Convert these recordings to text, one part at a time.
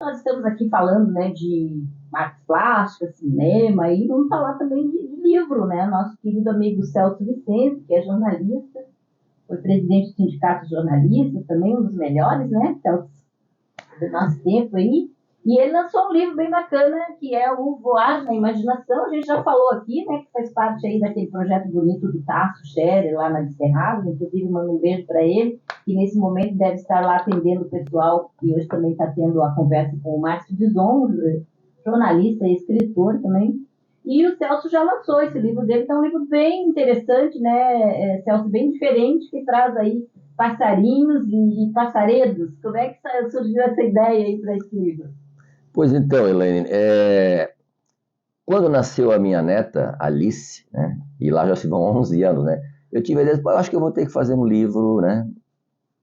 Nós estamos aqui falando, né, de artes plásticas, cinema, e vamos falar também de livro, né? Nosso querido amigo Celso Vicente, que é jornalista, foi presidente do Sindicato de Jornalistas, também um dos melhores, né, Celso, do nosso tempo aí. E ele lançou um livro bem bacana, que é o Voar na Imaginação. A gente já falou aqui, né, que faz parte aí daquele projeto bonito do Tasso Scherer, lá na Desterrado. Inclusive, mando um beijo para ele, que nesse momento deve estar lá atendendo o pessoal, e hoje também está tendo a conversa com o Márcio Dizon, jornalista e escritor também. E o Celso já lançou esse livro dele, que é um livro bem interessante, né, Celso, bem diferente, que traz aí passarinhos e passaredos. Como é que surgiu essa ideia aí para esse livro? Pois então, Elaine, quando nasceu a minha neta, Alice, né, e lá já se vão 11 anos, né, eu tive a ideia, eu acho que eu vou ter que fazer um livro, né,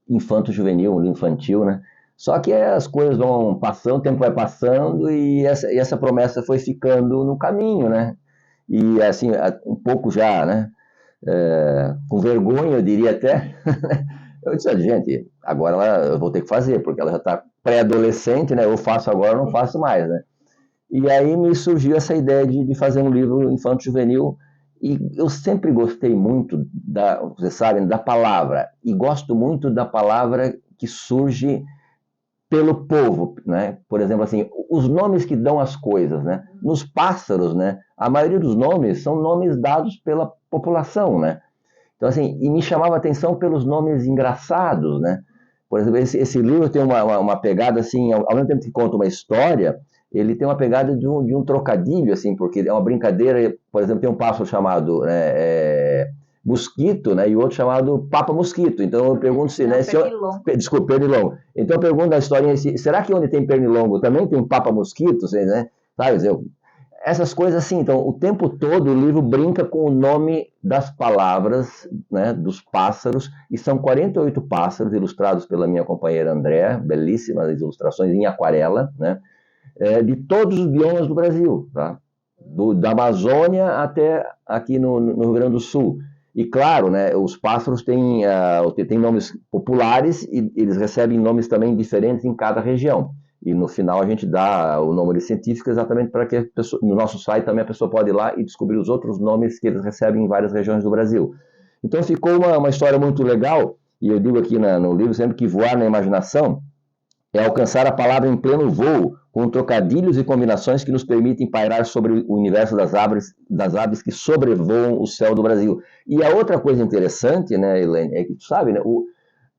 infanto-juvenil, um livro infantil, né, só que as coisas vão passando, o tempo vai passando e essa promessa foi ficando no caminho, né, e assim, um pouco já, né, com vergonha, eu diria até, eu disse, gente, agora eu vou ter que fazer, porque ela já está pré-adolescente, né, eu faço agora, eu não faço mais, né. E aí me surgiu essa ideia de fazer um livro infanto-juvenil, e eu sempre gostei muito, vocês sabem, da palavra, e gosto muito da palavra que surge pelo povo, né? Por exemplo, assim, os nomes que dão as coisas, né? Nos pássaros, né? A maioria dos nomes são nomes dados pela população, né? Então, assim, e me chamava a atenção pelos nomes engraçados, né? Por exemplo, esse livro tem uma pegada, assim, ao mesmo tempo que conta uma história, ele tem uma pegada de um trocadilho, assim, porque é uma brincadeira, por exemplo, tem um pássaro chamado mosquito, né, e outro chamado papa-mosquito. Então eu pergunto se, né, desculpa, pernilongo. Então eu pergunto na historinha, será que onde tem pernilongo também tem papa-mosquito, né? Sabe, essas coisas assim. Então, o tempo todo o livro brinca com o nome das palavras, né, dos pássaros, e são 48 pássaros ilustrados pela minha companheira Andréa, belíssimas ilustrações em aquarela, né, de todos os biomas do Brasil, tá? Da Amazônia até aqui no Rio Grande do Sul. E claro, né, os pássaros têm nomes populares e eles recebem nomes também diferentes em cada região. E no final a gente dá o nome científico exatamente para que a pessoa, no nosso site também a pessoa pode ir lá e descobrir os outros nomes que eles recebem em várias regiões do Brasil. Então ficou uma história muito legal, e eu digo aqui no livro sempre que voar na imaginação é alcançar a palavra em pleno voo, com trocadilhos e combinações que nos permitem pairar sobre o universo das aves que sobrevoam o céu do Brasil. E a outra coisa interessante, né, Helene, é que tu sabe, né,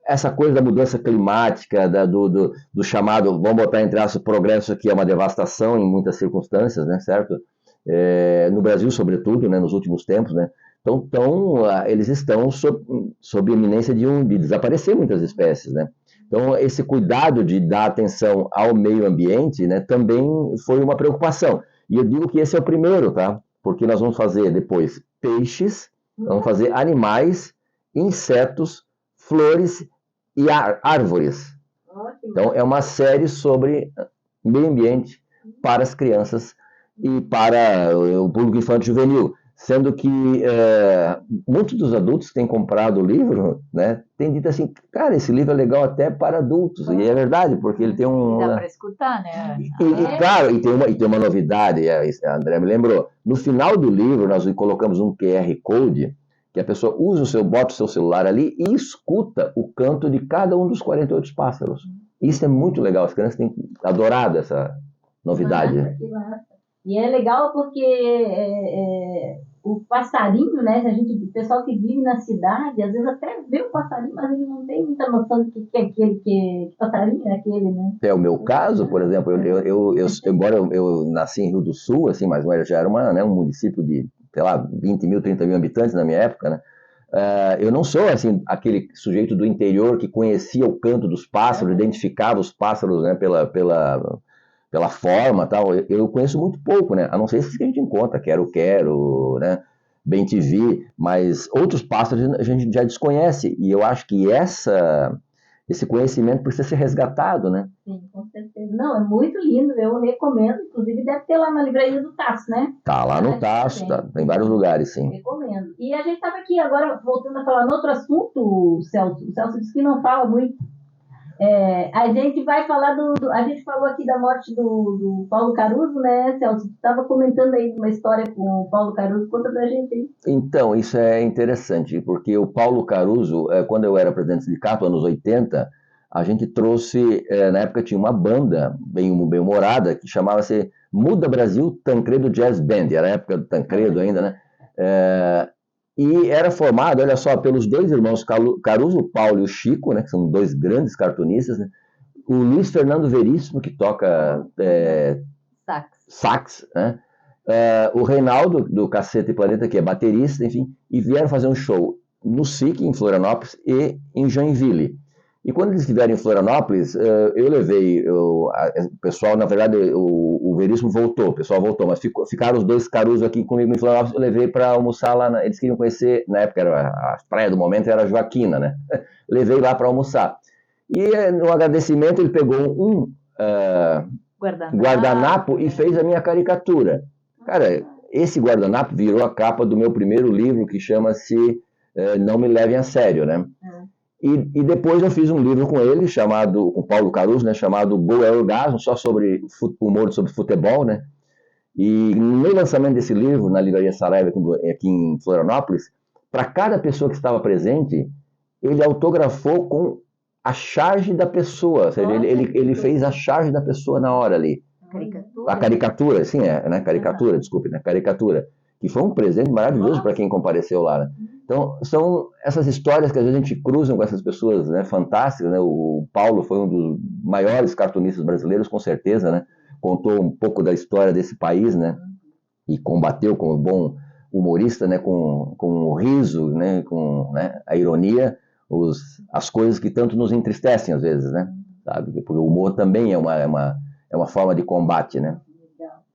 essa coisa da mudança climática, do chamado, vamos botar entre aspas, progresso, que é uma devastação em muitas circunstâncias, né, certo? No Brasil, sobretudo, né, nos últimos tempos, né? Então, eles estão sob iminência de desaparecer muitas espécies, né? Então, esse cuidado de dar atenção ao meio ambiente, né, também foi uma preocupação. E eu digo que esse é o primeiro, tá? Porque nós vamos fazer depois peixes, vamos fazer animais, insetos, flores e árvores. Então, é uma série sobre meio ambiente para as crianças e para o público infanto-juvenil. Sendo que muitos dos adultos que têm comprado o livro, né, têm dito assim, cara, esse livro é legal até para adultos. E é verdade, porque ele tem Dá para escutar, né? Claro, e tem uma novidade, a André me lembrou. No final do livro, nós colocamos um QR Code, que a pessoa bota o seu celular ali e escuta o canto de cada um dos 48 pássaros. Isso é muito legal, as crianças têm adorado essa novidade. Que massa. E é legal porque o passarinho, né? O pessoal que vive na cidade, às vezes até vê o passarinho, mas ele não tem muita noção do que é aquele, que passarinho é aquele, né? É o meu caso, por exemplo, embora eu nasci em Rio do Sul, assim, mas já era um município de, sei lá, 20 mil, 30 mil habitantes na minha época, né? Eu não sou assim aquele sujeito do interior que conhecia o canto dos pássaros, identificava os pássaros, né, pela forma, tal. Eu conheço muito pouco, né? A não ser esses que a gente encontra, quero, né? Bem TV, mas outros pássaros a gente já desconhece, e eu acho que esse conhecimento precisa ser resgatado, né? Sim, com certeza. Não, é muito lindo, eu recomendo, inclusive deve ter lá na livraria do Tasso, né? Tá lá no Tasso, tá em vários lugares, sim. Recomendo. E a gente estava aqui agora, voltando a falar no outro assunto, o Celso disse que não fala muito. A gente vai falar a gente falou aqui da morte do Paulo Caruso, né, Celso? Você estava comentando aí uma história com o Paulo Caruso, conta pra gente aí. Então, isso é interessante, porque o Paulo Caruso, quando eu era presidente do sindicato, anos 80, a gente trouxe, na época tinha uma banda bem humorada, que chamava-se Muda Brasil Tancredo Jazz Band, era a época do Tancredo ainda, né? E era formado, olha só, pelos dois irmãos Caruso, o Paulo e o Chico, né, que são dois grandes cartunistas, né? O Luiz Fernando Veríssimo, que toca sax, né? O Reinaldo, do Caceta e Planeta, que é baterista, enfim, e vieram fazer um show no SIC, em Florianópolis, e em Joinville. E quando eles estiveram em Florianópolis, eu levei o pessoal, na verdade, o Veríssimo voltou, o pessoal voltou, mas ficaram os dois Caruso aqui comigo em Florianópolis, eu levei para almoçar lá, eles queriam conhecer, na época a praia do momento era Joaquina, né? Levei lá para almoçar. E no agradecimento ele pegou um guardanapo e fez a minha caricatura. Cara, esse guardanapo virou a capa do meu primeiro livro, que chama-se Não Me Levem a Sério, né? E depois eu fiz um livro com ele, com o Paulo Caruso, né, chamado Gol é Orgasmo, só sobre humor sobre futebol, né? E no lançamento desse livro, na Livraria Saraiva, aqui em Florianópolis, para cada pessoa que estava presente, ele autografou com a charge da pessoa, ou seja, ele fez a charge da pessoa na hora ali. A caricatura, sim, né? Caricatura, desculpe, né? Caricatura. Que foi um presente maravilhoso para quem compareceu lá, né? Então, são essas histórias que às vezes a gente cruza com essas pessoas, né, fantásticas, né? O Paulo foi um dos maiores cartunistas brasileiros, com certeza, né? Contou um pouco da história desse país, né? E combateu como bom humorista, né? Com o riso, né? Com, né? A ironia, as coisas que tanto nos entristecem às vezes, né? Sabe? Porque o humor também é uma forma de combate, né?